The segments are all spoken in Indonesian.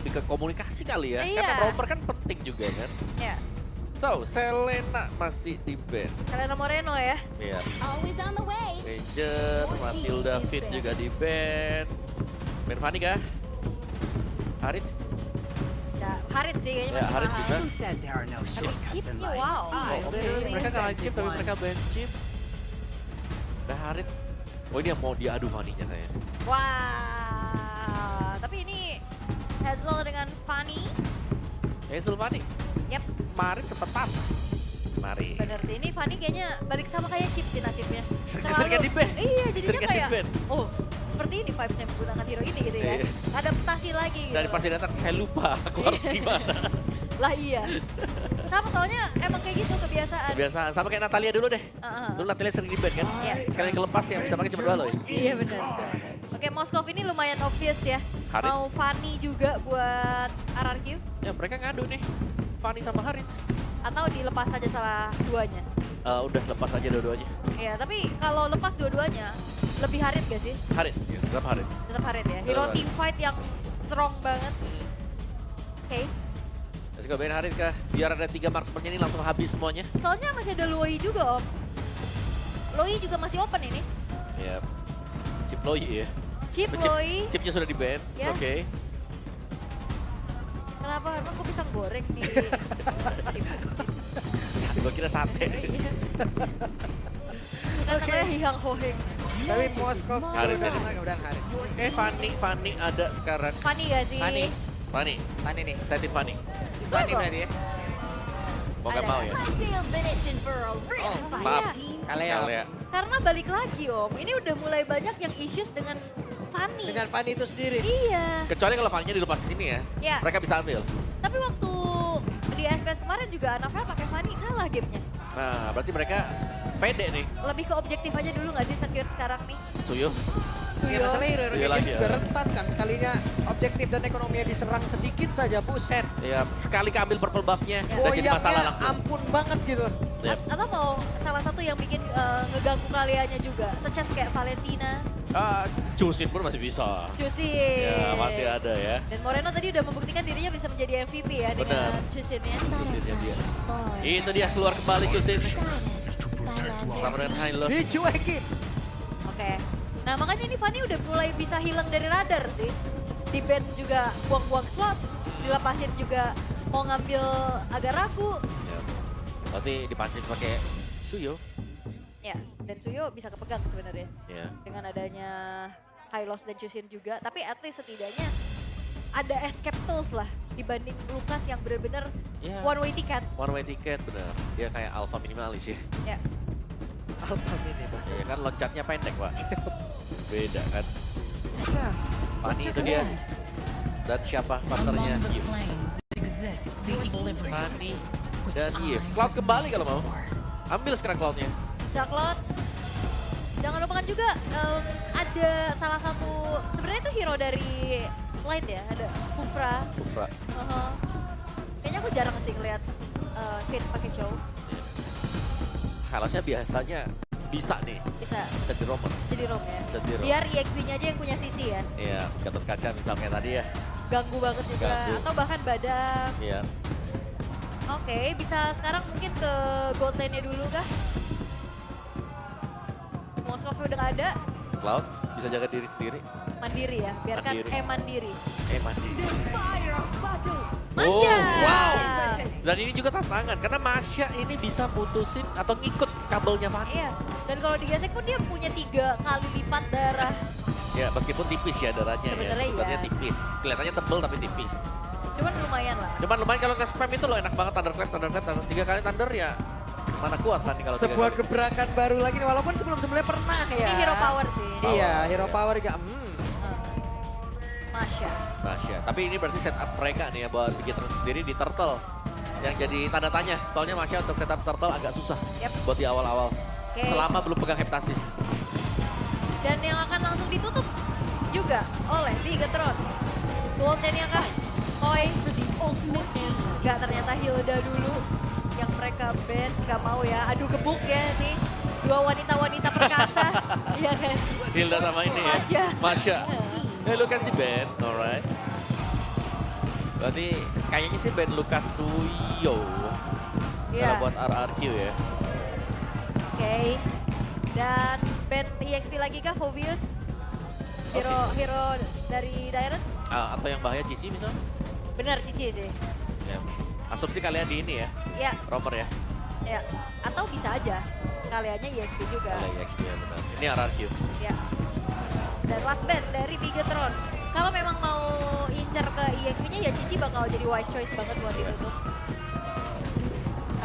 lebih ke komunikasi kali ya. Iya. Karena Romer kan penting juga kan. Ya, So, Selena masih di band. Selena Moreno ya. Iya. Always on the way. Ranger, Matilda Fit juga di band. Band Fanny kah? Harit? Ya, Harit sih kayaknya Ya, masih Harit mahal. bisa. Who said there are no Tapi shortcuts in chipnya life? wow. I Oh, oke. literally Mereka kalah invented chip tapi one. mereka band chip. Udah Harit. Oh ini yang mau diadu Fanny-nya kayaknya. Wah, tapi ini Hazel dengan Fanny. Hazel Fanny. Yap, Marit sempet patah. Mari. bener sih. Ini Fanny kayaknya balik sama kayak Chip sih nasibnya. Keseringan di band. Iya, jadinya Keseringan di kayak, band. oh seperti ini vibes-nya menggunakan hero ini gitu ya. Iya. Adaptasi lagi gitu. Dari pasti datang, saya lupa aku harus gimana. Lah iya. Sama soalnya emang kayak gitu kebiasaan. Kebiasaan, sama kayak Natalia dulu deh. Heeh. Dulu Natalia sering di band kan? Iya. Sekali kelepas yang bisa pakai cuma 2 loh ya. Iya benar. Oke, Moskov ini lumayan obvious ya. Harit. Mau Fanny juga buat RRQ Ya mereka ngadu nih, Fanny sama Harit. atau dilepas saja salah duanya. Udah lepas aja dua-duanya. Iya, tapi kalau lepas dua-duanya lebih Harit gak sih? Harit, ya, tetap Harit. Tetap Harit ya. Hero Tetap team fight yang strong banget. Oke. Let's go, Ben Harit kah? Biar ada 3 marksman ini langsung habis semuanya. Soalnya masih ada Loi juga, Om. Loi juga masih open ini. Ya, chip Loi ya. Chip Loi. Chipnya sudah di ban, Ya. oke. Kenapa? Emang gue pisang goreng di... Gue kira sate. Iya. Kan namanya Hihang Hoheng. Tapi Moskov Harit, udah Harit. udah Harit. Fanny ada sekarang. Funny gak sih? Fanny. Fanny, Fanny nih. saya tim Fanny. Fanny Coba. berarti ya. Mau gak Ada. mau ya? My tail's been itching for a real Oh, fight. maaf. Kalea. Kalea. Karena balik lagi Om, ini udah mulai banyak yang issues dengan Fanny. Dengan Fanny itu sendiri. Iya. Kecuali kalau Fanny-nya dilepas di sini ya, Ya, mereka bisa ambil. tapi waktu di SPS kemarin juga Anafel pakai Fanny kalah gamenya. Nah, berarti mereka pede nih. Lebih ke objektif aja dulu gak sih secure sekarang nih? Suyo. Ya Tuyo. masalahnya hero Suyo kayak lagi gini ya. juga rentan kan. Sekalinya objektif dan ekonominya diserang sedikit saja, buset. Ya, sekali keambil purple buff-nya, Ya. udah jadi masalah Goyangnya langsung. ampun banget gitu. Yep. Atau mau salah satu yang bikin ngeganggu kaliannya juga, such as kayak Valentina, Cusin pun masih bisa. Cusin. Ya, masih ada ya. Dan Moreno tadi udah membuktikan dirinya bisa menjadi MVP ya dengan Benar. Cusinnya. Cusinnya dia. Itu dia keluar kembali Cusin. Sama dengan Hilo. Dicuekin. Oke. Nah makanya ini Fanny udah mulai bisa hilang dari radar sih. Di band juga buang-buang slot, dilepasin juga mau ngambil agak ragu. Ya. Berarti dipancing pakai Suyo. Ya, dan Suyo bisa kepegang sebenarnya Ya. dengan adanya Hylos dan Chusin juga. Tapi at least setidaknya ada escape tools lah dibanding Lukas yang benar-benar Ya. one way ticket. One way ticket bener. Dia kayak alpha minimalis ya. Ya, Alpha mini, Pak. Ya kan loncatnya pendek, Pak. Beda kan. So, Fanny itu dia. Dan siapa partnernya? among the Yves. planes exists the equilibrium. Fanny which dan I Yves. Cloud was kembali kalau mau. for. Ambil sekarang Cloudnya. bisa Cloud. Jangan lupakan juga ada salah satu, sebenarnya itu hero dari Light ya, ada Kufra. Kufra. Kayaknya aku jarang sih ngeliat Finn pakai Chow. Halosnya biasanya bisa nih. Bisa di romer. Bisa di roam ya. Bisa di roam. Biar EXP-nya aja yang punya sisi ya. Iya, Gatot Kaca misalnya tadi ya. Ganggu banget juga. Ganggu. Atau bahkan badan. Iya. Oke, bisa sekarang mungkin ke gold lane-nya dulu kah? Moskov udah gak ada. Cloud bisa jaga diri sendiri. Mandiri ya. Biarkan Mandiri. mandiri. Mandi. The fire of battle. Masya! wow. Dan ini juga tantangan karena Masya ini bisa putusin atau ngikut kabelnya Fanny. Iya. Dan kalau digesek pun dia punya 3 kali lipat darah. Ya meskipun tipis ya darahnya ya. Sebenarnya Sebenarnya iya. tipis. Kelihatannya tebel tapi tipis. Cuman lumayan lah. Cuman lumayan kalau nge-spam itu loh enak banget Thunderclap. 3 kali Thunder ya. Mana kuat Fanny kalau 3 Sebuah kali. gebrakan baru lagi nih, walaupun sebelum-sebelumnya pernah ya. Ini hero power sih. Iya, hero power juga. Masya. Masya. Tapi ini berarti setup mereka nih ya buat Bigetron sendiri di Turtle. Yang jadi tanda tanya. Soalnya Masya untuk setup Turtle agak susah Yap. buat di awal-awal. Oke. Selama belum pegang Heptasis. Dan yang akan langsung ditutup juga oleh Bigetron. Goldnya yang akan Koi. Gak, ternyata Hilda dulu yang mereka ban. Gak mau ya, adu gebuk ya nih. 2 wanita-wanita perkasa. Iya kan? Hilda sama ini ya. Masya. Masya. Lucas di band, alright. Berarti kayaknya sih band Lucas Suyo. Iya. Kalau buat RRQ ya. Oke. Dan band EXP lagi kah, Phobius? Hero dari Dairon? Atau yang bahaya Cici misalnya? Bener, Cici sih. Ya. Asumsi kalian di ini ya, Ya, Romer ya. ya. Atau bisa aja kaliannya EXP juga. Kalau EXP ya benar. Ini RRQ. Ya. Dan last band dari Bigetron. Kalau memang mau incer ke EXP-nya ya Cici bakal jadi wise choice banget buat Iya. ditutup.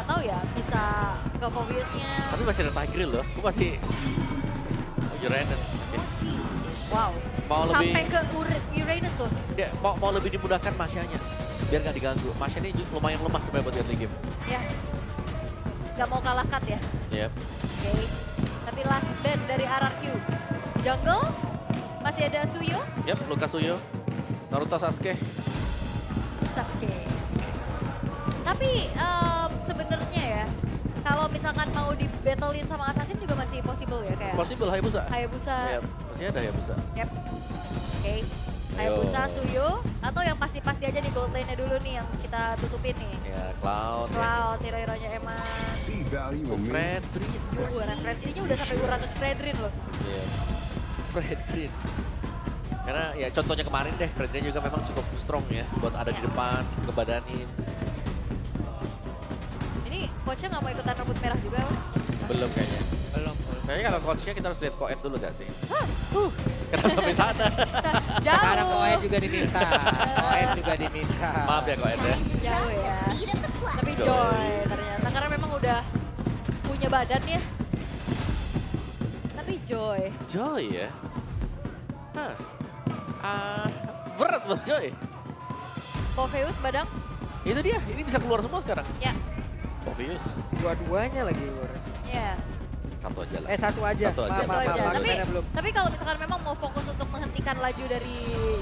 Atau ya bisa ke Phobius-nya. Tapi masih ada Tigreal loh. Gue masih Uranus. Oke. Wow. Mau lebih Sampai ke Uranus loh. dia mau lebih dimudahkan Masyanya. Biar nggak diganggu. Masya ini lumayan lemah sebenarnya buat early game. Ya. Gak mau kalah cut ya. Yep. Oke. Tapi last band dari RRQ. Jungle. Masih ada Suyo. Yep, Lucas Suyo. Naruto Sasuke. Sasuke. Tapi sebenarnya ya, kalau misalkan mau di battlein sama Assassin juga masih possible ya kayak Possible Hayabusa. Hayabusa. Yep, masih ada Hayabusa. Yep. Oke. Hayabusa, Suyo, atau yang pasti-pasti aja nih gold lane-nya dulu nih yang kita tutupin nih. Ya, Cloud. Cloud, hero-heronya Emma. See value in me. Fredrin. Referensinya udah sampai Uranus Fredrin loh. Iya. Fredrin. Karena ya contohnya kemarin deh, Fredrin juga memang cukup strong ya. Buat ada di Ya. depan, ngebadanin. Ini coachnya nggak mau ikutan rambut merah juga, Bang? Belum kayaknya. Belum. Kayaknya kalau coachnya kita harus lihat Koet dulu gak sih? Kenapa sampai sana? Jauh. Sekarang Koen juga diminta. Koen juga diminta. Maaf ya Koet ya. Jauh ya. Beat of the flag. Tapi Joy. Joy ternyata karena memang udah punya badan ya. Tapi Joy. Joy ya? Hah. Berat buat Joy. Phoveus badang. Itu dia, ini bisa keluar semua sekarang. Ya. Obvious. Dua-duanya lagi luar. Ya. Satu aja lah. Satu aja. Satu aja. Maaf, Itu aja. maaf, Tapi Marksman belum. tapi kalau misalkan memang mau fokus untuk menghentikan laju dari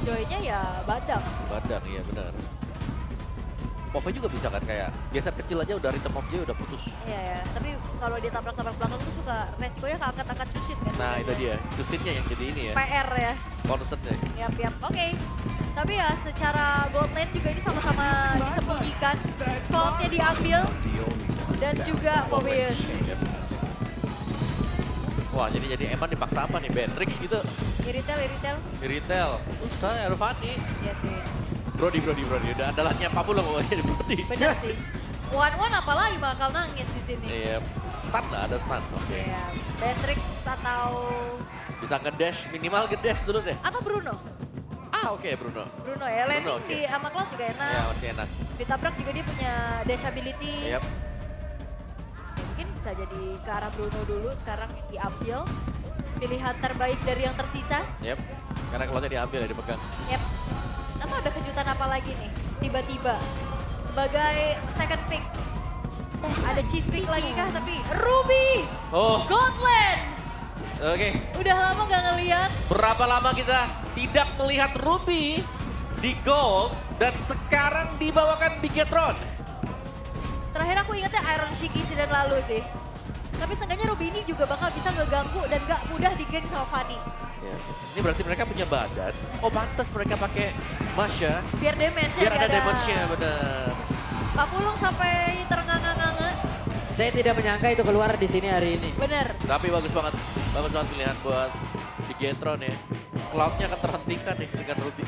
Joy-nya ya badang. Badang, iya benar. Pove juga bisa kan kayak geser kecil aja udah rhythm of Joy udah putus. Iya ya. Tapi kalau dia tabrak-tabrak belakang tuh suka resikonya keangkat-angkat Chushin kan. Nah itu biasanya. dia, Chushin-nya yang jadi ini ya, PR ya. concern-nya. Yap. Oke. Tapi ya secara gold lane juga ini sama-sama disembunyikan. Cloud-nya diambil dan juga Phoveus. Wah jadi Eman dipaksa apa nih, Beatrix gitu. Iritel. Di retail, susah ya Fanny. Iya sih. Brody, udah andalanya Papu loh pokoknya di Brody. Bener sih. One apalagi bakal nangis di sini. Iya, stun lah, ada stun, oke. Iya. Beatrix atau Bisa ngedash, minimal ngedash dulu deh. Bruno. Oke Bruno. Bruno ya. Landing Bruno, oke. di sama Cloud juga enak. Ya masih enak. Ditabrak juga dia punya dash ability. Yap. Mungkin bisa jadi ke arah Bruno dulu sekarang diambil. Pilihan terbaik dari yang tersisa. Yap. Karena kalau saya diambil ya dipegang. Yep. Atau ada kejutan apa lagi nih? Tiba-tiba sebagai second pick. Ada cheese pick lagi kah? Tapi Ruby! Oh, Godland! oke. Udah lama gak ngeliat. Berapa lama kita tidak melihat Ruby di gold dan sekarang dibawakan Bigetron. Terakhir aku ingetnya Iron Shiki season lalu sih. Tapi seenggaknya Ruby ini juga bakal bisa ngeganggu dan gak mudah digeng sama Fanny. Ya. Ini berarti mereka punya badan. Oh pantas mereka pakai Masya. Biar damage-nya Biar ada damage-nya, bener. Pak Pulung sampai ternganga-nganga. Saya tidak menyangka itu keluar di sini hari ini. Bener. Tapi bagus banget pilihan buat Bigetron ya. Cloud-nya akan terhentikan nih dengan Ruby.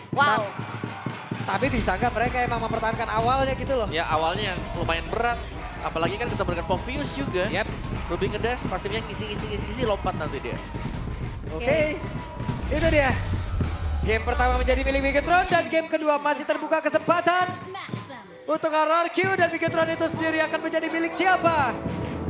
Wow. Tapi bisa nggak mereka emang mempertahankan awalnya gitu loh. Ya awalnya yang lumayan berat. Apalagi kan kita berikan Phoveus juga. Yap. Ruby ngedash, pasifnya ngisi lompat nanti dia. Oke. Itu dia. Game pertama menjadi milik Bigetron dan game kedua masih terbuka kesempatan Smash them. untuk RRQ dan Bigetron itu sendiri akan menjadi milik siapa?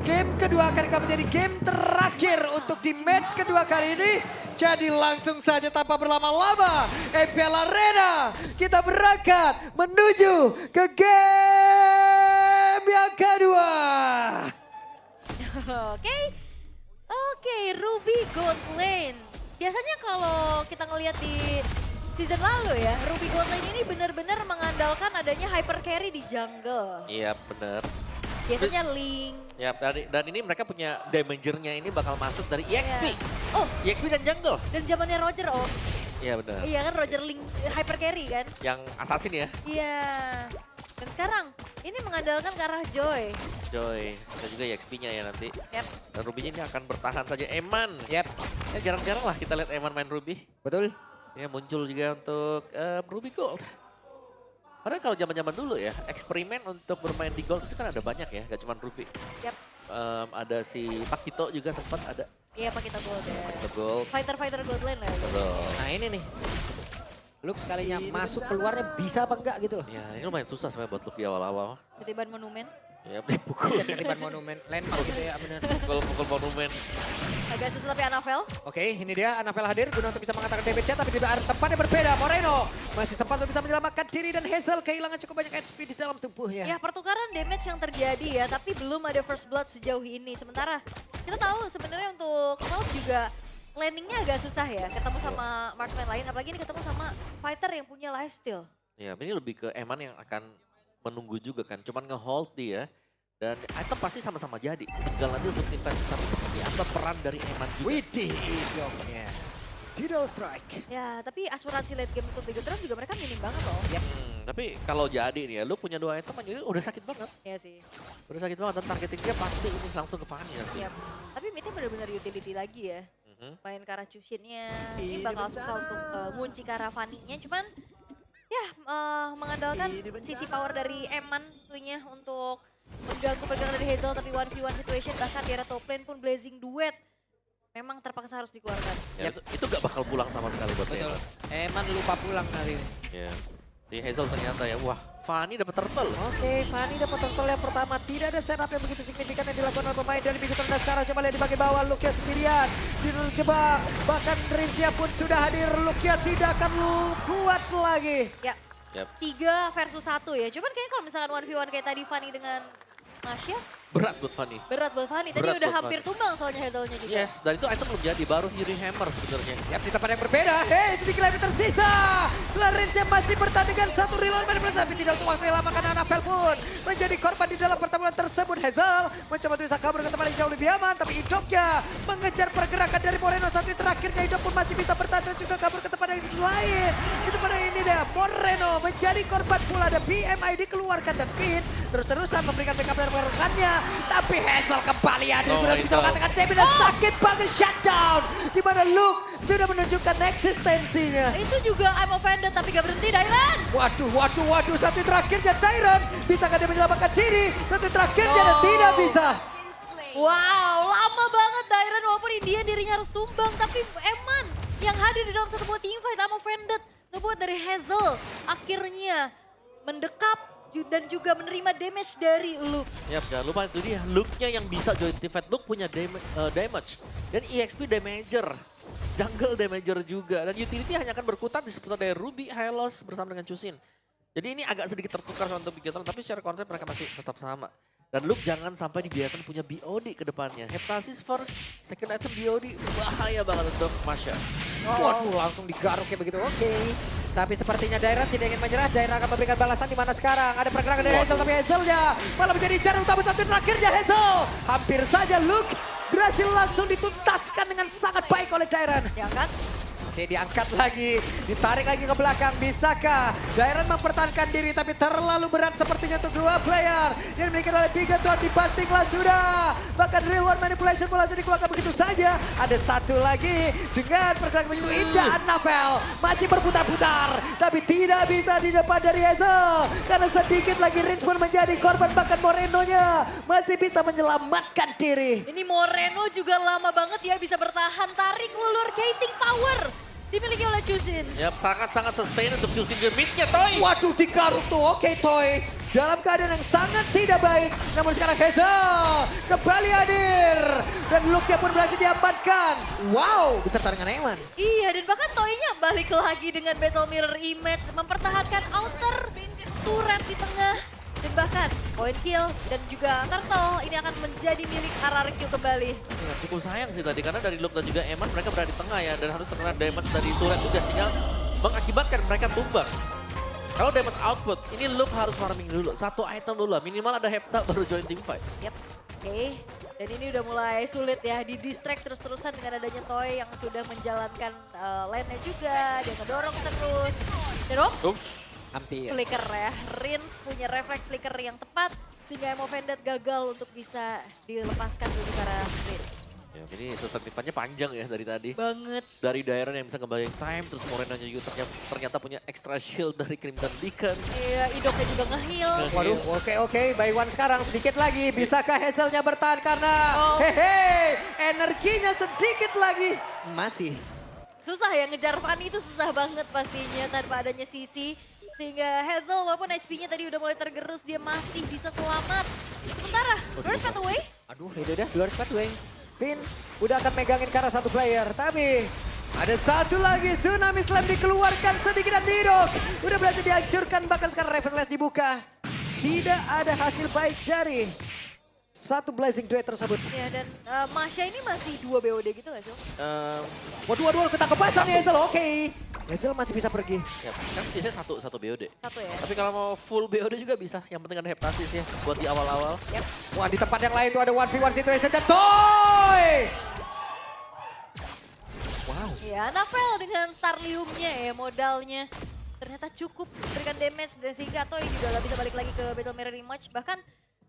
Game kedua akan menjadi game terakhir untuk di match kedua kali ini. Jadi langsung saja tanpa berlama-lama, MPL Arena kita berangkat menuju ke game yang kedua. Oke, Ruby Gold Lane. Biasanya kalau kita ngelihat di season lalu ya, Ruby Gold Lane ini benar-benar mengandalkan adanya hyper carry di jungle. Iya bener. Biasanya Link. Ya, dan ini mereka punya damagernya ini bakal masuk dari EXP. Ya. Oh, EXP dan jungle. dan zamannya Roger, oh. Iya benar. Iya kan Roger Link hyper carry kan? Yang assassin ya, Iya. Dan sekarang ini mengandalkan ke arah Joy. Joy. Ada juga EXP-nya ya nanti. Yap. Dan Ruby ini akan bertahan saja. Eman. Yap, Ya jarang-jarang lah kita lihat Eman main Ruby. betul. Ya muncul juga untuk Ruby Gold. Padahal kalau zaman-zaman dulu ya, eksperimen untuk bermain di Gold itu kan ada banyak ya, gak cuma Ruby. Yap. Ada si Pakito juga sempat ada. Iya pakai kita gold ya. Pakito Gold. Fighter gold lane lah. Betul. Nah ini nih. Luke sekalinya masuk keluarnya bisa apa enggak gitu loh. Ya ini lumayan susah sebenarnya buat Luke di awal-awal. Ketiban monumen. Ya dipukul. Ketiban monumen landmark gitu ya benar. Pukul monumen. Agak susah tapi Anavel. Oke, ini dia Anavel hadir guna untuk bisa mengatakan damage tapi di arah tempatnya berbeda. Moreno masih sempat untuk bisa menyelamatkan diri dan Hazel kehilangan cukup banyak HP di dalam tubuhnya. Ya pertukaran damage yang terjadi ya, tapi belum ada first blood sejauh ini. Sementara kita tahu sebenarnya untuk Cloud juga landingnya agak susah ya, ketemu sama marksman lain, apalagi ini ketemu sama fighter yang punya lifesteal. Ya ini lebih ke Eman yang akan menunggu juga kan. Cuman nge-hold dia. Dan item pasti sama-sama jadi. Tinggal nanti untuk tim besar seperti apa peran dari Eman juga. Widih, dongnya. Diddle strike. Ya, tapi asuransi late game untuk Bigetron juga mereka minim banget loh. Tapi kalau jadi nih ya, lu punya 2 item aja udah sakit banget. Iya sih. Udah sakit banget dan targeting dia pasti ini langsung ke Fanny nanti. Siap. Tapi midnya benar-benar utility lagi ya. Main ke arah Chushin-nya, ini bakal susah untuk ngunci ke arah Fanny-nya. Cuman ya mengandalkan sisi power dari Eman tentunya untuk mengganggu pergerakan dari Hazel, tapi 1v1 situation bahkan di area top lane pun Blazing Duet memang terpaksa harus dikeluarkan. Ya, itu gak bakal pulang sama sekali buat Betul. Eman. Eman lupa pulang kali ini. Ya. Di Hazel ternyata ya, wah Fanny dapat turtle. Oke, Fanny dapat turtle yang pertama. Tidak ada setup yang begitu signifikan yang dilakukan oleh pemain dari Bigetron. Dan sekarang coba lihat di bagian bawah, Lukia sendirian. Dijebak, bahkan Rincia pun sudah hadir. Lukia tidak akan kuat lagi. Ya, Yap. 3 versus 1 ya. Cuman kayaknya kalau misalkan 1v1 kayak tadi Fanny dengan Masya, Berat buat Fanny. berat buat Fanny. Tadi Berat udah buat hampir Fanny. tumbang soalnya Hazelnya juga. Yes, dan itu item belum jadi, baru Fury Hammer sebenarnya. Yap, di tempat yang berbeda. Hei, sedikit lagi tersisa. Setelah Rincia masih bertandingan satu reload manipulasi. Tapi tidak untuk waktu yang lama karena Anavel pun menjadi korban di dalam pertempuran tersebut. Hazel mencoba untuk bisa kabur ke tempat yang jauh lebih aman. Tapi Idoknya mengejar pergerakan dari Moreno. Saat ini terakhirnya Idok pun masih bisa bertahan dan juga kabur ke tempat yang lain. Di tempat yang ini dia, Moreno menjadi korban pula. Ada BMI dikeluarkan dan Pin terus-terusan memberikan backup dari rekannya. Tapi Hazel kembali hadir. Oh, Sudah bisa Hazel. mengatakan David dan sakit banget shutdown. Di mana Luke sudah menunjukkan eksistensinya. Itu juga I'm offended tapi gak berhenti Dailan. Waduh. Satu terakhirnya Tyron. Bisakah dia menyelamatkan diri? Satu terakhirnya dan tidak bisa. Wow, lama banget Dailan walaupun India dirinya harus tumbang. Tapi Eman yang hadir di dalam satu buah teamfight, I'm offended. Ngebuat dari Hazel akhirnya mendekap dan juga menerima damage dari Luke. Yap, jangan lupa itu dia. Luke-nya yang bisa join team fight. Luke punya damage. Dan EXP damager. Jungle damager juga. Dan utility hanya akan berkutat di seputar dari Ruby, Hylos bersama dengan Chushin. Jadi ini agak sedikit tertukar untuk Bigetron, tapi secara konsep mereka masih tetap sama. Dan Luke jangan sampai dibiarkan punya BOD ke depannya. Heptasis first, second item BOD, bahaya banget untuk Masya. Waduh, langsung digaruk kayak begitu. Oke. Tapi sepertinya Dairan tidak ingin menyerah. Dairan akan memberikan balasan di mana sekarang. Ada pergerakan dari Hazel, tapi Hazelnya malah menjadi jarum utama satu terakhirnya Hazel. Hampir saja Luke berhasil langsung dituntaskan dengan sangat baik oleh Dairan. Ya kan? Oke, diangkat lagi, ditarik lagi ke belakang. Bisakah Dairan mempertahankan diri tapi terlalu berat sepertinya untuk dua player. Yang dimiliki oleh Bigetron dibantinglah sudah. Bahkan real one manipulation bola jadi dikeluarkan begitu saja. Ada satu lagi dengan pergerakan begitu indah. Anavel masih berputar-putar tapi tidak bisa di depan dari Hazel. Karena sedikit lagi Rins pun menjadi korban, bahkan Moreno-nya masih bisa menyelamatkan diri. Ini Moreno juga lama banget ya bisa bertahan, tarik ulur gating power dimiliki oleh Chushin. Yap, sangat-sangat sustain untuk Chushin ke mid-nya, Toy. Waduh, digaruk tuh. Oke, Toy. Dalam keadaan yang sangat tidak baik. Namun sekarang Hazel kembali hadir. Dan Luke-nya pun berhasil diamankan. Wow, beserta dengan Eman. Iya, dan bahkan Toy-nya balik lagi dengan Battle Mirror Image, mempertahankan outer turret di tengah. Dan bahkan point kill dan juga turtle ini akan menjadi milik RRQ kembali. Ya, cukup sayang sih tadi karena dari Luke dan juga Eman mereka berada di tengah ya dan harus terkena damage dari turret juga sehingga mengakibatkan mereka tumbang. Kalau damage output, ini Luke harus farming dulu. Satu item dulu lah, minimal ada Hepta baru join team fight. Yap, oke. Dan ini udah mulai sulit ya, di distract terus-terusan dengan adanya Toy yang sudah menjalankan lane-nya juga. Dia ngedorong terus. Dan Ups. Hampir. flicker ya. Rins punya refleks flicker yang tepat. Sehingga Emo Vendetta gagal untuk bisa dilepaskan dulu ke arah mid. Ya, ini sistem depannya panjang ya dari tadi. Banget. Dari Dairon yang bisa ngembalin time, terus Morenanya juga ternyata punya extra shield dari Crimson Deacon. Iya, Idoknya juga nge-heal. Waduh, oke, by one sekarang sedikit lagi. Bisakah Hazelnya bertahan karena energinya sedikit lagi. Masih. Susah ya, ngejar Fanny itu susah banget pastinya tanpa adanya Sisi. Sehingga Hazel walaupun HP-nya tadi udah mulai tergerus, dia masih bisa selamat. Sementara, Bird cut away. Aduh, itu udah luar Spatway. Pin udah akan megangin ke arah satu player. Tapi ada satu lagi, Tsunami Slam dikeluarkan sedikit dan Tidok. Udah berhasil dihancurkan, bahkan sekarang Raven Flash dibuka. Tidak ada hasil baik dari satu Blazing Duet tersebut. Ya, dan Masha ini masih 2 BOD gitu gak sih? Waduh, ketangkep pasang nih Hazel, oke. Hazel masih bisa pergi. Ya, kan biasanya satu BOD. Satu ya. Tapi kalau mau full BOD juga bisa. Yang penting ada Heptasis ya buat di awal-awal. Yap. Wah, di tempat yang lain tuh ada 1v1 situation dan Toy! Wow. Ya, Navel dengan Starlium-nya ya modalnya. Ternyata cukup berikan damage dan sehingga Toy juga gak bisa balik lagi ke Battle Mirror Rematch. Bahkan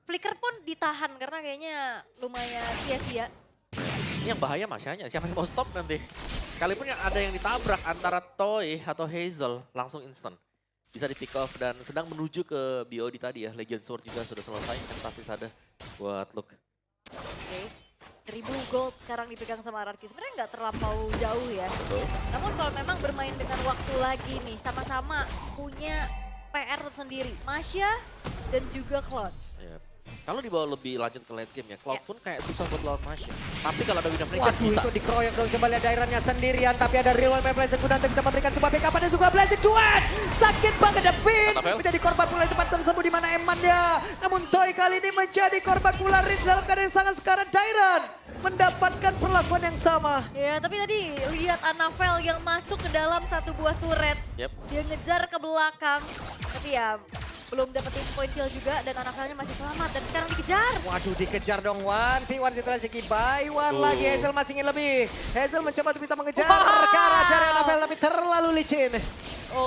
Flicker pun ditahan karena kayaknya lumayan sia-sia. Ini yang bahaya Masyanya, siapa yang mau stop nanti? Sekalipun yang ada yang ditabrak antara Toy atau Hazel langsung instant. Bisa di pick off dan sedang menuju ke BOD tadi ya. Legend Sword juga sudah selesai, fantastis ada buat Luke. Oke. 1000 gold sekarang dipegang sama RRQ. Sebenarnya nggak terlampau jauh ya. Betul. Namun kalau memang bermain dengan waktu lagi nih, sama-sama punya PR tersendiri. Masha dan juga Cloud. Ya. Kalau dibawa lebih lanjut ke late game ya, Cloud Ya. pun kayak susah buat lawan Masya. Tapi kalau ada Winner Breaker Waduh, bisa. itu dikeroyok dong. Coba lihat daerahnya sendirian. Tapi ada Real One Blazing Duet yang bisa memberikan sebuah backup dan juga Blazing Duet. Sakit banget The Pin. Navel. Menjadi korban pula di tempat tersebut di mana Emannya. Namun Toy kali ini menjadi korban pula. Rins dalam keadaan yang sangat sekarang. Dairon mendapatkan perlakuan yang sama. Ya, tapi tadi lihat Anavel yang masuk ke dalam satu buah turret. Yep. Dia ngejar ke belakang. Tapi ya belum dapetin point kill juga dan Anavelnya masih selamat dan sekarang dikejar. Waduh, dikejar dong 1v1 situasi by one Tuh. lagi. Hazel masih ingin lebih. Hazel mencoba untuk bisa mengejar ke arah dari Anavel tapi terlalu licin.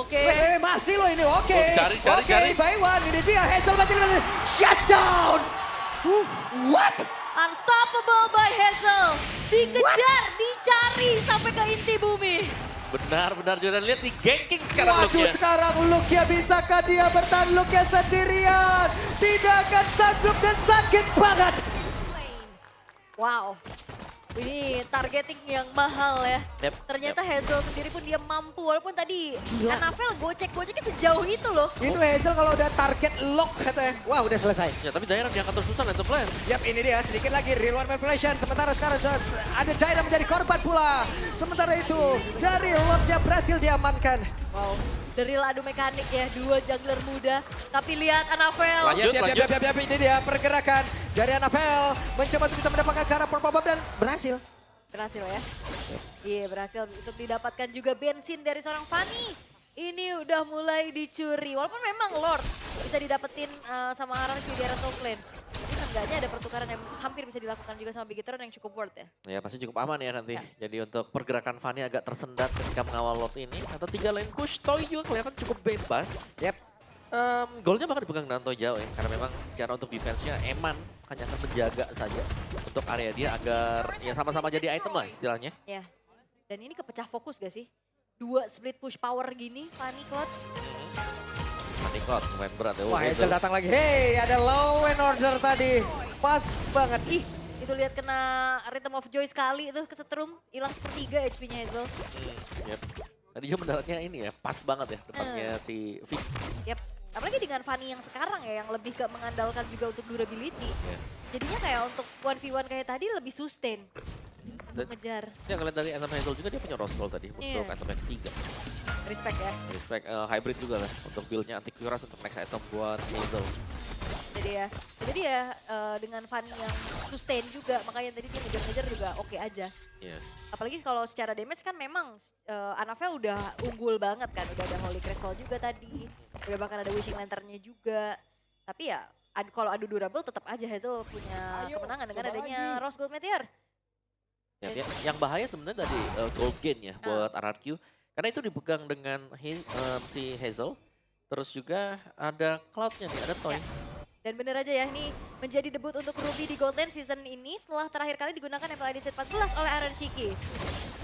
Oke. Masih loh ini, oke. Oh, cari. By one, ini dia Hazel masih lebih. Shutdown! What? Unstoppable by Hazel. Dikejar, dicari sampai ke inti bumi. Benar Jordan, lihat di ganking sekarang Waduh, Luke ya. sekarang Luke ya, bisakah dia bertahan? Luke ya sendirian. Tidak akan sanggup dan sakit banget. Wow. Ini targeting yang mahal ya. Yep, Ternyata Hazel sendiri pun dia mampu. Walaupun tadi Anavel gocek-goceknya sejauh itu loh. Itu Hazel kalau udah target lock katanya. Wah, udah selesai. Ya, tapi Dairon diangkat terus-terusan itu plan. Yap, ini dia sedikit lagi real one manipulation. Sementara sekarang ada Jaira menjadi korban pula. Sementara itu dari Lordnya berhasil diamankan. Wow. Dari adu mekanik ya, 2 jungler muda. Tapi lihat Anavel. Lanjut. Yap, ini dia pergerakan dari Anavel. Mencoba untuk bisa mendapatkan ke arah Purple Bomb dan berhasil. Berhasil ya. Iya, berhasil untuk didapatkan juga bensin dari seorang Fanny. Ini udah mulai dicuri. Walaupun memang Lord bisa didapetin sama RRQ di area top lane. Tapi seenggaknya ada pertukaran yang hampir bisa dilakukan juga sama Bigetron yang cukup worth ya. Ya pasti cukup aman ya nanti. Ya. Jadi untuk pergerakan Fanny agak tersendat ketika mengawal lot ini. Atau 3 lane push, Toy juga kelihatan cukup bebas. Yap. Golnya bahkan dipegang dengan Toy jauh ya. Karena memang secara untuk defense-nya Eman hanya akan menjaga saja untuk area dia agar ya sama-sama jadi item lah istilahnya. Ya. Dan ini kepecah fokus gak sih? 2 split push power gini, Fanny Cloud. Fanny Cloud lumayan berat ya. Wah, Hazel datang lagi. Hey, ada Law and Order tadi. Pas banget. Ih, itu lihat kena Rhythm of Joy sekali itu kesetrum. Hilang sepertiga HP-nya Hazel. Yep. Tadi juga mendaratnya ini ya, pas banget ya depannya si Vic. Yap. Apalagi dengan Fanny yang sekarang ya, yang lebih ke mengandalkan juga untuk durability. Yes. Jadinya kayak untuk 1v1 kayak tadi lebih sustain. Untuk ngejar. Yang ngeliat dari Anthem Hazel juga dia punya Rose Gold tadi untuk Iya. item yang ketiga. Respect ya. Respect hybrid juga lah untuk build-nya anti-cuirass untuk next item buat Hazel. Jadi ya dengan Fanny yang sustain juga, makanya tadi dia ngejar-ngejar juga oke aja. Yes. Apalagi kalau secara damage kan memang Anavel udah unggul banget kan, udah ada Holy Crystal juga tadi, udah bahkan ada Wishing Lantern-nya juga. Tapi ya kalau adu durable tetap aja Hazel punya kemenangan dengan adanya Rose Gold Meteor. Ya, yang bahaya sebenarnya tadi gold gain ya buat RRQ. Karena itu dipegang dengan si Hazel. Terus juga ada Cloud-nya nih, ada Toy. Ya. Dan bener aja ya, ini menjadi debut untuk Ruby di Gold Lane season ini setelah terakhir kali digunakan MPL Edit 14 oleh Aaron Shiki.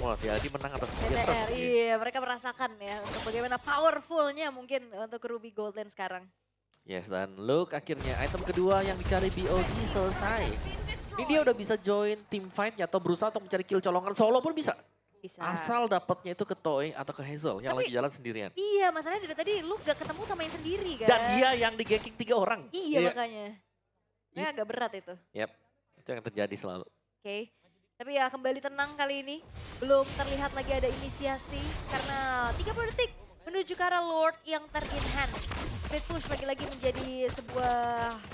Wah, jadi menang atas BTR, iya mereka merasakan ya untuk bagaimana powerfulnya mungkin untuk Ruby Gold Lane sekarang. Yes, dan look akhirnya item kedua yang dicari BOD selesai. Ini dia udah bisa join team fight atau berusaha untuk mencari kill colongan solo pun bisa. Bisa. Asal dapatnya itu ke Toy atau ke Hazel yang lagi jalan sendirian. Iya, masalahnya dari tadi lu gak ketemu sama yang sendiri kan. Dan dia yang di-ganking 3 orang. Iya makanya. Ini agak berat itu. Yap, itu yang terjadi selalu. Oke. Tapi ya kembali tenang kali ini. Belum terlihat lagi ada inisiasi karena 30 detik menuju ke arah Lord yang ter-enhance. Split push lagi-lagi menjadi sebuah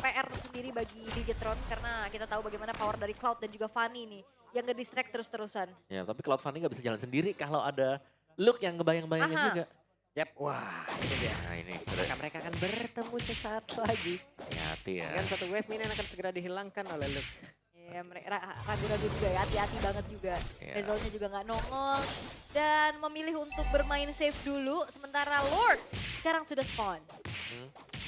PR tersendiri bagi Bigetron karena kita tahu bagaimana power dari Cloud dan juga Fanny nih yang nge-distract terus-terusan. Ya, tapi Cloud Fanny gak bisa jalan sendiri kalau ada look yang ngebayang-bayangin Aha. juga. Yap, wah ini dia. Nah ini, Mereka akan bertemu sesaat lagi. hati-hati ya. Dan satu wave minion akan segera dihilangkan oleh Luke. Ya, ragu-ragu juga ya, hati-hati banget juga. Iya. Hazelnya juga nggak nongol. Dan memilih untuk bermain safe dulu, sementara Lord sekarang sudah spawn.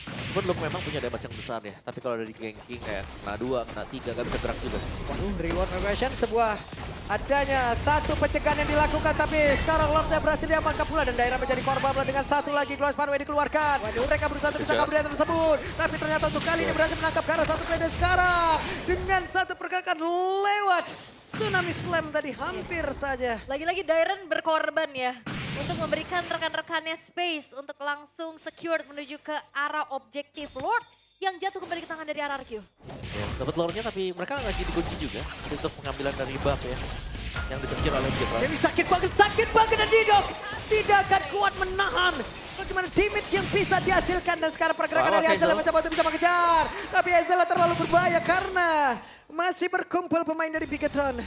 Meskipun Luke memang punya damage yang besar ya, tapi kalau dari ganking kayak kena 2, kena 3 gak bisa gerak juga. Waduh, reward progression sebuah adanya satu pencegahan yang dilakukan, tapi sekarang Lordnya berhasil diamankan pula dan daerah menjadi korban dengan satu lagi Glow Spanway dikeluarkan. Waduh, mereka berusaha untuk bisa kabur dari tersebut, tapi ternyata untuk kali ini berhasil menangkap ke arah satu player dan sekarang dengan satu pergerakan lewat Tsunami Slam tadi hampir saja. Lagi-lagi Dairen berkorban ya untuk memberikan rekan-rekannya space untuk langsung secure menuju ke arah objektif Lord yang jatuh kembali ke tangan dari RRQ. Ya, dapat lore-nya tapi mereka lagi dikunci juga untuk pengambilan dari buff ya. Yang disecure oleh Bigetron. Jadi sakit banget dan Didok tidak akan kuat menahan. Bagaimana damage yang bisa dihasilkan dan sekarang pergerakan dari Hazel yang mencoba untuk bisa mengejar. Tapi Hazel terlalu berbahaya karena masih berkumpul pemain dari Bigetron.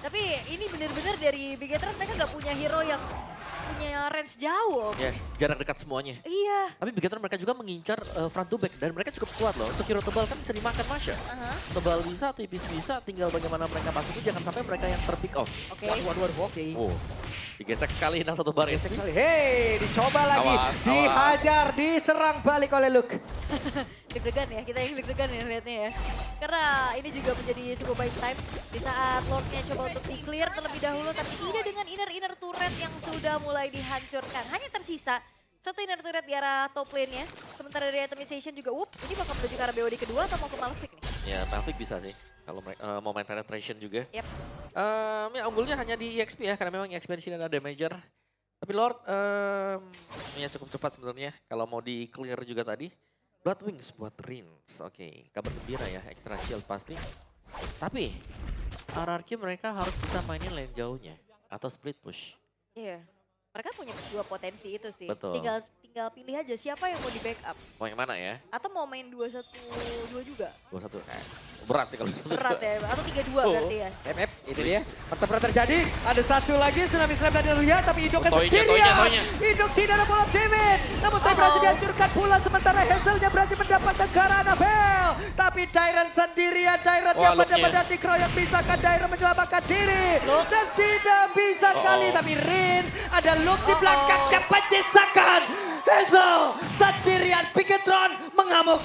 Tapi ini benar-benar dari Bigetron mereka nggak punya hero yang punya range jauh. Yes, jarak dekat semuanya. Iya. Tapi Bigetron mereka juga mengincar front to back dan mereka cukup kuat loh. Untuk hero tebal kan bisa dimakan Masha. Tebal bisa, tipis bisa, tinggal bagaimana mereka masuk itu jangan sampai mereka yang terpick off. Oke. Waduh, oke. Oh, digesek sekali nah satu bar Gesek sekali. Hei, dicoba lagi. Awas, Dihajar, diserang balik oleh Luke. Deg-degan ya, kita yang deg-degan ya lihatnya ya. Karena ini juga menjadi sebuah buying time di saat Lordnya coba untuk di-clear terlebih dahulu, tapi tidak dengan inner turret yang sudah mulai dihancurkan. Hanya tersisa satu inner turret di arah top lane-nya. Sementara dari itemization juga, ini bakal menuju ke arah BOD kedua atau mau ke Malefic nih? Ya, Maverick bisa sih. Kalau mau main penetration juga. Yep. Ya unggulnya hanya di EXP ya, karena memang EXP di sini ada damager. Tapi Lord, ya cukup cepat sebenarnya kalau mau di-clear juga tadi. Blood Wings buat Rins, oke. Kabar gembira ya, extra shield pasti. Tapi, RRQ mereka harus bisa mainin lane jauhnya. Atau split push. Iya. Mereka punya dua potensi itu sih. Betul. Tinggal pilih aja siapa yang mau di backup. Mau yang mana ya? Atau mau main 2-1-2 juga. 2-1, berat sih kalau 2-1. Berat ya, atau 3-2 berarti ya. MF, itu dia. Pertempuran terjadi. Ada satu lagi Tsunami Slam tadi terlihat, tapi Idoknya Toynya. sendirian. Idok tidak ada bola damage. Namun Toy berhasil dihancurkan pula, sementara Hazelnya berhasil mendapatkan ke arah Annabelle. Tapi Dairen sendirian, Dairen yang benar-benar dikeroyok, bisakah Dairen menyelamatkan diri? Dan tidak bisa kali, tapi Rins ada Luke di belakang dapat menyisakan. Hazel sendirian, Bigetron mengamuk.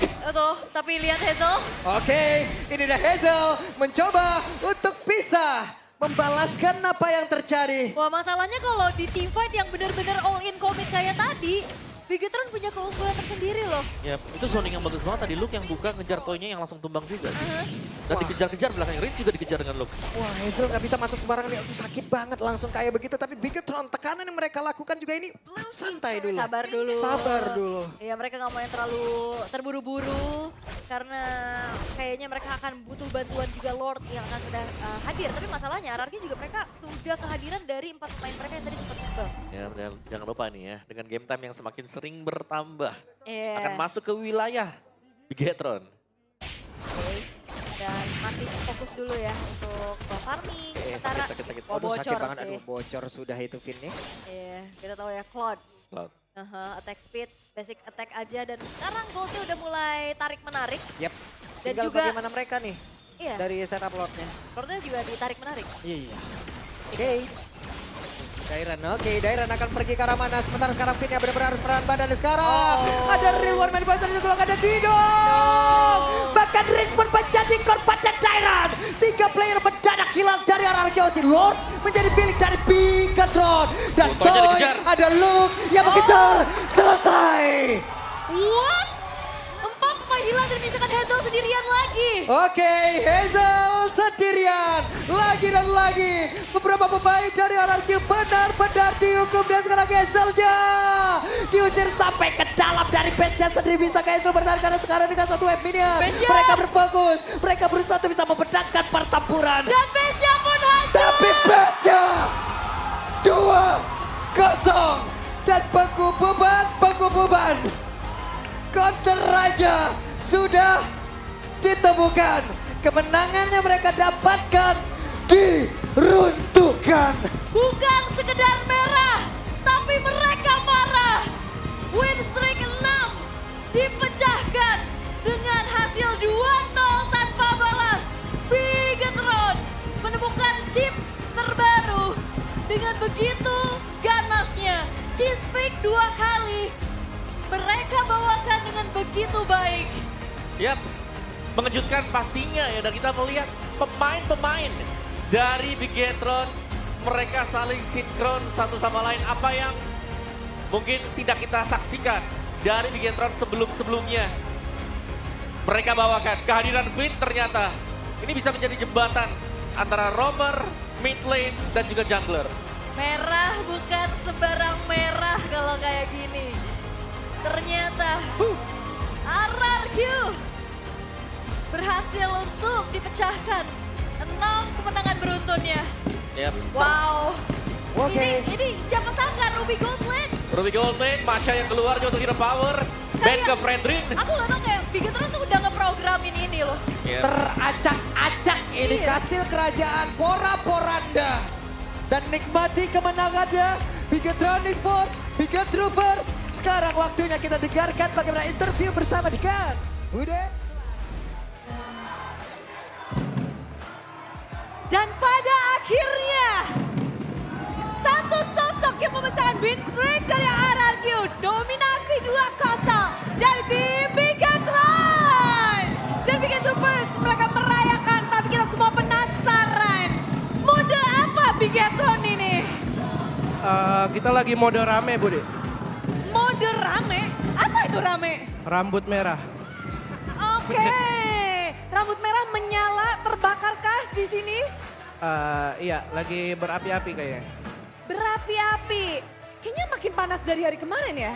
Tapi lihat Hazel. Oke, ini dia Hazel mencoba untuk bisa membalaskan apa yang terjadi. Wah, masalahnya kalau di team fight yang benar-benar all in commit kayak tadi, Bigetron punya keunggulan tersendiri loh. Ya, itu zoning yang bagus banget tadi. Luke yang buka ngejar Toynya yang langsung tumbang juga. Dan dikejar-kejar belakang Rins juga dikejar dengan Luke. Wah, Hazel nggak bisa masuk sembarangan. Itu sakit banget langsung kayak begitu. Tapi Bigetron, tekanan yang mereka lakukan juga ini santai dulu. Sabar dulu. Sabar dulu. Iya, mereka nggak mau yang terlalu terburu-buru. Karena kayaknya mereka akan butuh bantuan juga Lord yang akan sudah hadir. Tapi masalahnya RRQ juga mereka sudah kehadiran dari 4 pemain mereka yang tadi sempat tumbang. Ya, jangan lupa nih ya. Dengan game time yang semakin sering bertambah. Iya. Akan masuk ke wilayah Bigetron. Oke. Dan masih fokus dulu ya untuk farming. Sementara sakit. bocor Sakit banget, sih. aduh bocor sudah itu Vin nih. Iya, kita tahu ya Cloud. Cloud. Attack speed, basic attack aja dan sekarang Goldnya udah mulai tarik-menarik. Yep. Dan Tinggal juga- bagaimana mereka nih Iya, dari setup lordnya. Lordnya juga ditarik-menarik. Iya. Oke. Dairan akan pergi ke arah mana? Sementara sekarang Fitnya benar-benar harus menahan badan sekarang. Oh. Ada reward main pasar di sebelah ada Dido. Bahkan Riz pun menjadi korban dan Dairan. 3 player mendadak hilang dari arah Arkeosi. Lord menjadi milik dari Bigatron. Dan Fotonya Toy dikejar. ada Luke yang mengejar. Selesai. What? 4 pemain hilang dan misalkan Hazel sendirian lagi. Oke, Hazel sendirian. Lagi dan lagi. Beberapa pemain dari RRQ benar-benar dihukum. Dan sekarang Hazelnya diusir sampai ke dalam dari base-nya sendiri. Bisa Hazel bertahan karena sekarang dengan satu wave minion. Base-nya. Mereka berfokus. Mereka berusaha untuk bisa membedakan pertempuran. Dan base-nya pun hancur. Tapi base-nya 2-0. Dan Bengku Beban. Counter Raja sudah ditemukan. Kemenangannya mereka dapatkan diruntuhkan. Bukan sekedar merah, tapi mereka marah. Win streak 6 dipecahkan dengan hasil 2-0 tanpa balas. Bigatron menemukan chip terbaru dengan begitu ganasnya. Cheese pick 2 kali. Mereka bawakan dengan begitu baik. Yap, mengejutkan pastinya ya. Dan kita melihat pemain-pemain dari Bigatron, mereka saling sinkron satu sama lain. Apa yang mungkin tidak kita saksikan dari Bigatron sebelum-sebelumnya. Mereka bawakan kehadiran Finn ternyata ini bisa menjadi jembatan antara roamer, mid lane, dan juga jungler. Merah bukan sebarang merah kalau kayak gini. Ternyata RRQ berhasil untuk dipecahkan 6 kemenangan beruntunnya. Yap. Wow. Oke. Ini siapa sangka Ruby Gold Lane? Ruby Gold lane, Masha yang keluar juga untuk hero power. Ben ke Fredrin. Aku gak tau kayak Bigatron tuh udah ngeprogramin ini loh. Yap. Teracak-acak ini Iya. kastil kerajaan Pora-Poranda. Dan nikmati kemenangannya Bigatron Esports, Bigatroopers. Sekarang waktunya kita dengarkan bagaimana interview bersama dengan Bude. Dan pada akhirnya satu sosok yang memecahkan win streak dari RRQ. Dominasi 2-0 dari tim Bigatron. Dan Bigatroopers mereka merayakan, tapi kita semua penasaran. Mode apa Bigatron ini? Kita lagi mode rame, Bude. Mode rame? Apa itu rame? Rambut merah. Oke. Rambut merah menyala, terbakar kah di sini? Iya, lagi berapi-api kayaknya. Berapi-api. Kayaknya makin panas dari hari kemarin ya?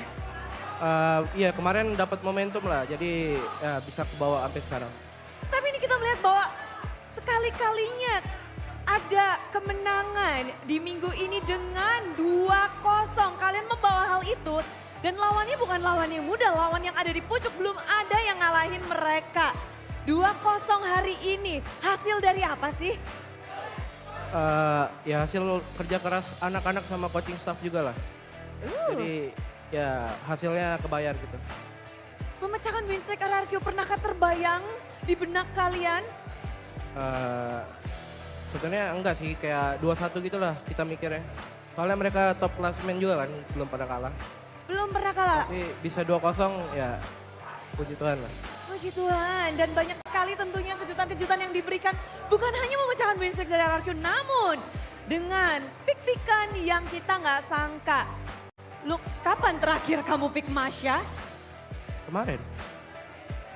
Iya, kemarin dapat momentum lah, jadi ya, bisa kebawa sampai sekarang. Tapi ini kita melihat bahwa sekali-kalinya ada kemenangan di minggu ini dengan 2-0. Kalian membawa hal itu dan lawannya bukan lawan yang mudah, lawan yang ada di pucuk. Belum ada yang ngalahin mereka. 2-0 hari ini, hasil dari apa sih? Ya hasil kerja keras anak-anak sama coaching staff juga lah. Jadi ya hasilnya kebayar gitu. Memecahkan win streak RRQ pernahkah terbayang di benak kalian? Sebenarnya enggak sih, kayak 2-1 gitu lah kita mikirnya. Soalnya mereka top klasmen juga kan, belum pernah kalah. Belum pernah kalah. Tapi bisa 2-0 ya puji Tuhan lah. Puji Tuhan, dan banyak sekali tentunya kejutan-kejutan yang diberikan. Bukan hanya memecahkan win streak dari RRQ, namun dengan pick-pickan yang kita nggak sangka. Look, kapan terakhir kamu pick Masha? Kemarin?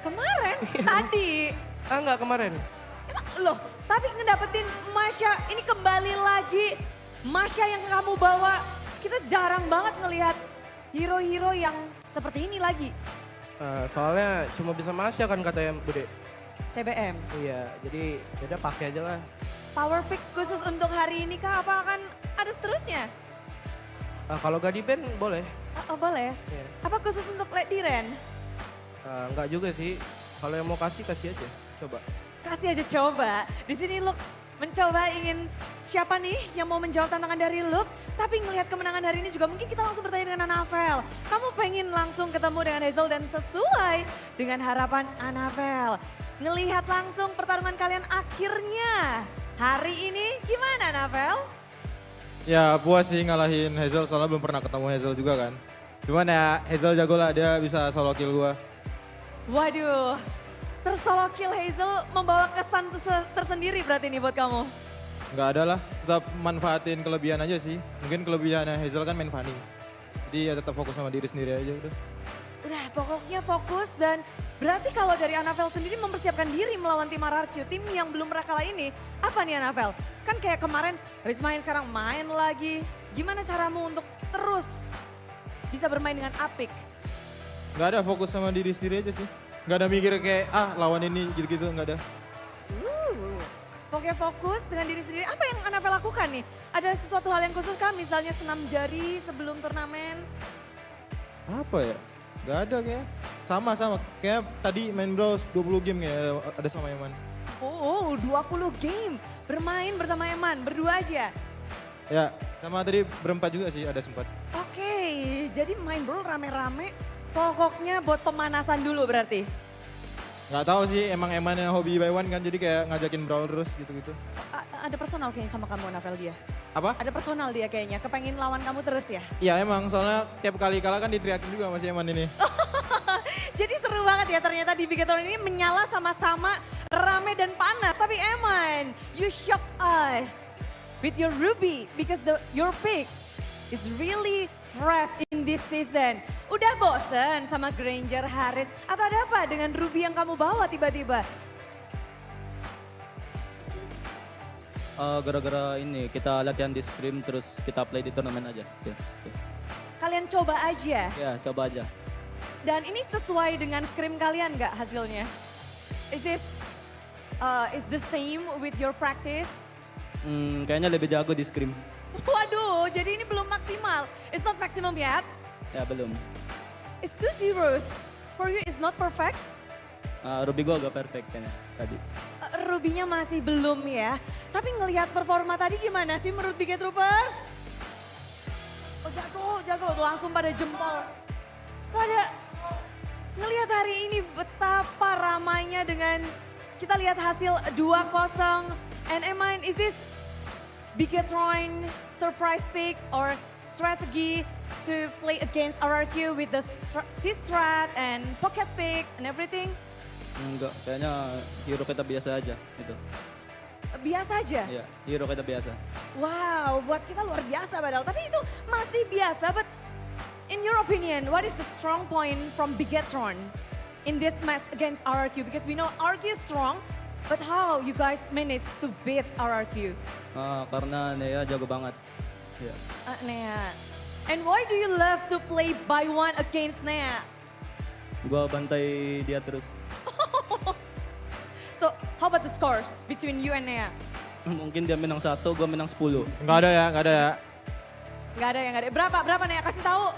Kemarin? Tadi? Enggak kemarin. Emang loh, tapi ngedapetin Masha ini kembali lagi. Masha yang kamu bawa, kita jarang banget ngelihat hero-hero yang seperti ini lagi. Soalnya cuma bisa Masya kan katanya Bude. CBM. Iya, jadi yaudah pakai aja lah. Power pick khusus untuk hari ini kah? Apa akan ada seterusnya? Kalau gak di band boleh. Oh boleh. Iya. Apa khusus untuk Lady Ren? Enggak juga sih. Kalau yang mau kasih aja. Coba. Kasih aja coba. Di sini Luke mencoba ingin siapa nih yang mau menjawab tantangan dari Luke. Tapi ngelihat kemenangan hari ini juga mungkin kita langsung bertanya dengan Anafel. Kamu pengen langsung ketemu dengan Hazel dan sesuai dengan harapan Anafel. Ngelihat langsung pertarungan kalian akhirnya. Hari ini gimana Anafel? Ya puas sih ngalahin Hazel soalnya belum pernah ketemu Hazel juga kan. Cuman ya Hazel jago lah, dia bisa solo kill gua. Waduh, tersolo kill Hazel membawa kesan tersendiri berarti ini buat kamu. Nggak ada lah, tetap manfaatin kelebihan aja sih. Mungkin kelebihannya Hazel kan main funny. Jadi ya tetap fokus sama diri sendiri aja udah. Udah pokoknya fokus dan berarti kalau dari Anafel sendiri mempersiapkan diri melawan tim RRQ, tim yang belum pernah kalah ini. Apa nih Anafel? Kan kayak kemarin habis main sekarang main lagi. Gimana caramu untuk terus bisa bermain dengan apik? Nggak ada, fokus sama diri sendiri aja sih. Nggak ada mikir kayak lawan ini gitu-gitu, nggak ada. Pokoknya fokus dengan diri sendiri. Apa yang Anafel lakukan nih? Ada sesuatu hal yang khusus kah? Misalnya senam jari sebelum turnamen? Apa ya? Nggak ada kayak. Sama. Kayak tadi main Bros 20 game kayak ada sama Eman. Oh 20 game. Bermain bersama Eman, berdua aja? Ya, sama tadi berempat juga sih ada sempat. Oke, jadi main brawl rame-rame. Pokoknya buat pemanasan dulu berarti. Nggak tahu sih, emang Eman yang hobi by one kan, jadi kayak ngajakin brawl terus gitu-gitu. Ada personal kayaknya sama kamu Anafel dia. Apa? Ada personal dia kayaknya, kepengen lawan kamu terus ya. Iya emang, soalnya tiap kali kalah kan diteriakin juga sama si Eman ini. Jadi seru banget ya ternyata di Bigetron ini menyala sama-sama rame dan panas. Tapi Eman, you shock us with your Ruby because your pick is really fresh in this season. Udah bosen sama Granger, Harit, atau ada apa dengan Ruby yang kamu bawa tiba-tiba? Gara-gara ini kita latihan di scrim terus kita play di turnamen aja. Ya, Kalian coba aja. ya coba aja. Dan ini sesuai dengan scrim kalian nggak hasilnya? Is the same with your practice? Kayaknya lebih jago di scrim. Waduh, jadi ini belum maksimal. It's not maximum yet. Ya belum. It's 2-0. For you it's not perfect. Ruby gua agak perfect kayaknya tadi. Ruby-nya masih belum ya. Tapi ngelihat performa tadi gimana sih menurut Biget Troopers? Oh jago, langsung pada jempol. Pada ngelihat hari ini betapa ramainya dengan kita lihat hasil 2-0. And Eman, is this Bigetron surprise pick or strategy to play against RRQ with the T-Strat and pocket picks and everything? Enggak, kayaknya hero kita biasa aja gitu. Biasa aja? Iya, hero kita biasa. Wow, buat kita luar biasa padahal. Tapi itu masih biasa, but in your opinion, what is the strong point from Bigetron in this match against RRQ? Because we know RRQ is strong, but how you guys manage to beat RRQ? Karena Nea jago banget. Iya. Nea. And why do you love to play by one against Nea? Gua bantai dia terus. So, how about the scores between you and Nea? Mungkin dia menang 1, gua menang 10. Nggak ada ya. Nggak ada. Berapa Nea? Kasih tahu.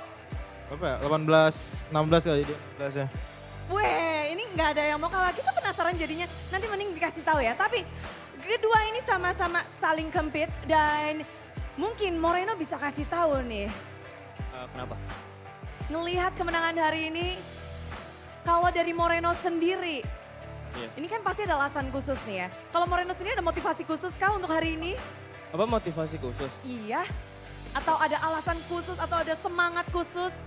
Berapa ya? 18, 16 kali dia. 16 ya. Weh, ini nggak ada yang mau kalah. Kita penasaran jadinya. Nanti mending dikasih tahu ya. Tapi kedua ini sama-sama saling compete dan mungkin Moreno bisa kasih tahu nih. Kenapa? Ngelihat kemenangan hari ini, kalau dari Moreno sendiri, ini kan pasti ada alasan khusus nih ya. Kalau Moreno sendiri ada motivasi khusus kah untuk hari ini? Apa motivasi khusus? Iya. Atau ada alasan khusus atau ada semangat khusus?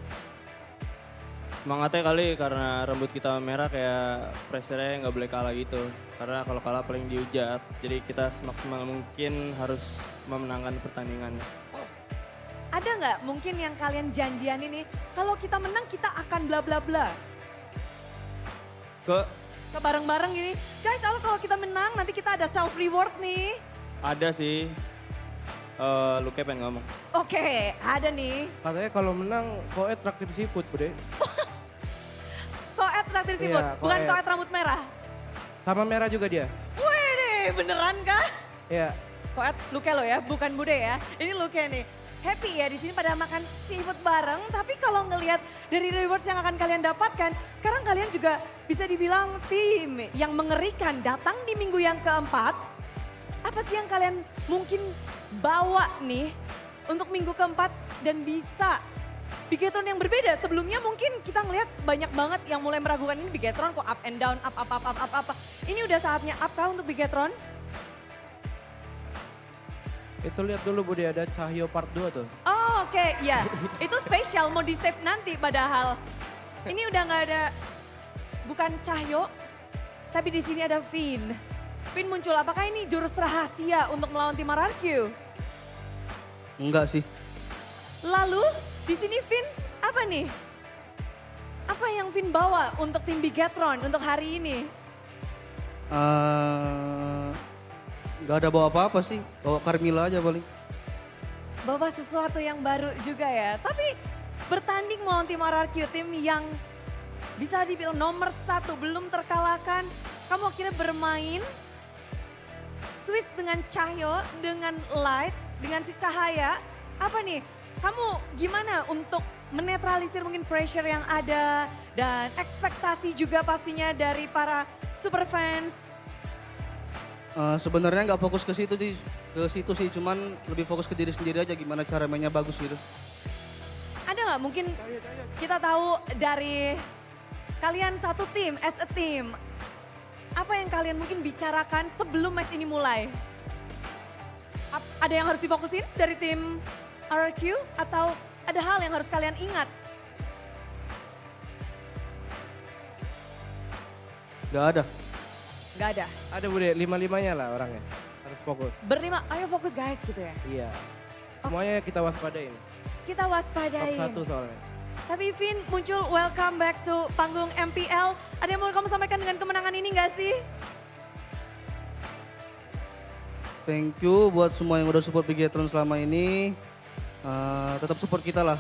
Semangatnya kali karena rambut kita merah kayak pressure-nya nggak boleh kalah gitu. Karena kalau kalah paling dihujat. Jadi kita semaksimal mungkin harus memenangkan pertandingan. Ada nggak mungkin yang kalian janjian ini, kalau kita menang kita akan bla bla bla? Ke Ke bareng-bareng gini, guys kalau kita menang nanti kita ada self reward nih. ada sih, Luke pengen ngomong. Oke, ada nih. Katanya kalau menang Koe traktir seafood, Bude. Koet traktir seafood, Iya, bukan Koet. koet rambut merah. Sama merah juga dia. Wih deh, beneran kah? Iya. Koet Luke lo ya, bukan Bude ya. Ini Luke nih. Happy ya di sini pada makan seafood bareng, tapi kalau ngelihat dari rewards yang akan kalian dapatkan, sekarang kalian juga bisa dibilang tim yang mengerikan datang di minggu yang keempat. Apa sih yang kalian mungkin bawa nih untuk minggu keempat dan bisa Bigetron yang berbeda. Sebelumnya mungkin kita ngelihat banyak banget yang mulai meragukan ini Bigetron kok up and down, up. Ini udah saatnya up kah untuk Bigetron? Itu lihat dulu Budi, ada Cahyo part 2 tuh. Oh oke, ya. Itu spesial mau di-save nanti padahal. Ini udah nggak ada, bukan Cahyo, tapi di sini ada Vin. Vin muncul, apakah ini jurus rahasia untuk melawan tim RRQ? Enggak sih. Lalu di sini Vin apa nih? Apa yang Vin bawa untuk tim Bigetron untuk hari ini? Nggak ada bawa apa-apa sih, bawa Carmilla aja paling. Bawa sesuatu yang baru juga ya. Tapi bertanding melawan tim RRQ, tim yang bisa dibilang nomor 1 belum terkalahkan. Kamu akhirnya bermain switch dengan Cahyo, dengan Light, dengan si Cahaya. Apa nih? Kamu gimana untuk menetralisir mungkin pressure yang ada dan ekspektasi juga pastinya dari para super fans? Sebenarnya nggak fokus ke situ sih, cuman lebih fokus ke diri sendiri aja gimana cara mainnya bagus gitu. Ada nggak mungkin kita tahu dari kalian satu tim, as a team, apa yang kalian mungkin bicarakan sebelum match ini mulai? Ada yang harus difokusin dari tim RRQ atau ada hal yang harus kalian ingat? Gak ada. Gak ada. Ada Budi, 5-5-nya lah orangnya. Harus fokus. Berlima, ayo fokus guys gitu ya. Iya. Semuanya kita waspadain. Kita Top waspadain. 1 soalnya. Tapi Vin muncul, welcome back to panggung MPL. Ada yang mau kamu sampaikan dengan kemenangan ini gak sih? Thank you buat semua yang udah support Bigetron selama ini. Tetap support kita lah.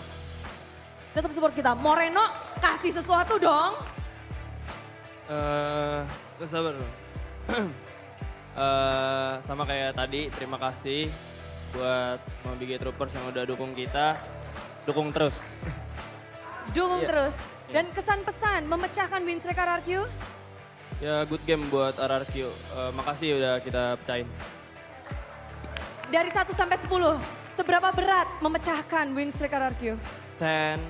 Tetap support kita. Moreno kasih sesuatu dong. Sabar dong. Sama kayak tadi, terima kasih buat semua Bigetroopers yang udah dukung kita. Dukung terus. Dukung Iya. terus. Dan kesan pesan memecahkan win streak RRQ. Ya good game buat RRQ. Makasih udah kita pecahin. Dari 1 sampai 10, seberapa berat memecahkan win streak RRQ? 10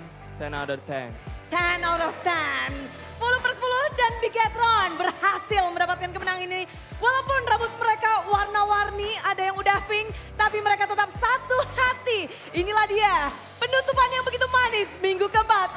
out of 10. 10 out of 10. 10/10 dan Bigetron berhasil mendapatkan kemenangan ini. Walaupun rambut mereka warna-warni, ada yang udah pink, tapi mereka tetap satu hati. Inilah dia penutupan yang begitu manis minggu keempat